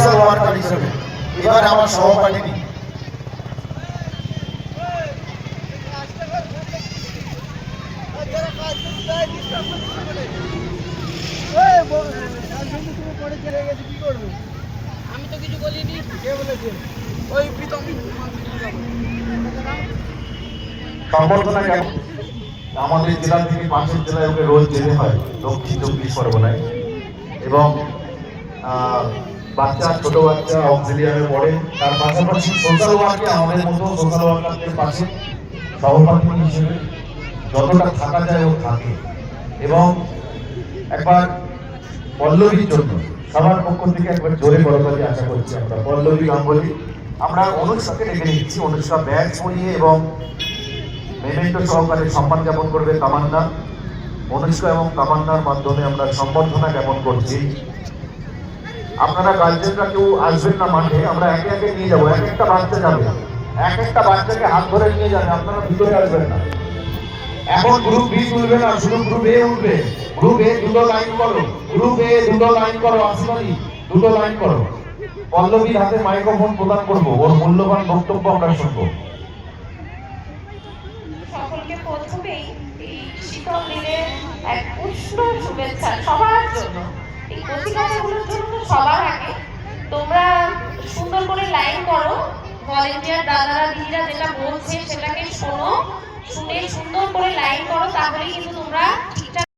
Social worker হিসেবে। এবার আমার সহপাঠী আমি তো কিছু বলিনি। কে বলেছে? ওই প্রীতম সম্বর্ধনা কেমন? আমাদের জেলা থেকে পাশের জেলায় ওকে রোজ যেতে হয় দক্ষিণ 24 পরগনায়, এবং বাচ্চা ছোট বাচ্চা অক্সিলিয়ামে পড়ে। তার পাশাপাশি সোশ্যাল ওয়ার্কে আমাদের মতো সোশ্যাল ওয়ার্কারদের পাশে সহপাঠী হিসেবে যতটা থাকা যায় ও থাকে। এবং একবার পল্লবীর জন্য সবার পক্ষ থেকে একবার জোরে করতালি আশা করছি আমরা। পল্লবী গাঙ্গুলি, আমরা অনুষ্কাকে ডেকে নিচ্ছি। অনুষ্কা ব্যাগ পরিয়ে এবং মেমেন্টো সহকারে সম্মান জ্ঞাপন করবে তামান্না। অনুষ্কা এবং তামান্নার মাধ্যমে আমরা সম্বর্ধনা জ্ঞাপন করছি। আপনারা গার্জেনরা কেউ আসবেন না মাঠে, আমরা একে একে নিয়ে যাবো। এক একটা বাচ্চা যাবে, এক একটা বাচ্চাকে হাত ধরে নিয়ে যাবে, আপনারা ভিতরে আসবেন না। এখন গ্রুপ বি তুলবে না, শুধু গ্রুপ এ উঠবে। গ্রুপ এ দুটো লাইন করো, গ্রুপ এ দুটো লাইন করো, আসমানি দুটো লাইন করো। পল্লবীর হাতে মাইক্রোফোন প্রদান করবো, ওর মূল্যবান বক্তব্য আমরা শুনবো। সকলকে প্রথমেই এই শীতল দিনের এক উষ্ণ শুভেচ্ছা সবার জন্য। এই কচিকাচাগুলোর জন্য সবার আগে তোমরা সুন্দর করে লাইন করো। ভলেন্টিয়ার দাদারা দিদিরা যেটা বলছে সেটাকে শোনো, শুনে সুন্দর করে লাইন করো, তাহলেই কিন্তু তোমরা ঠিকঠাক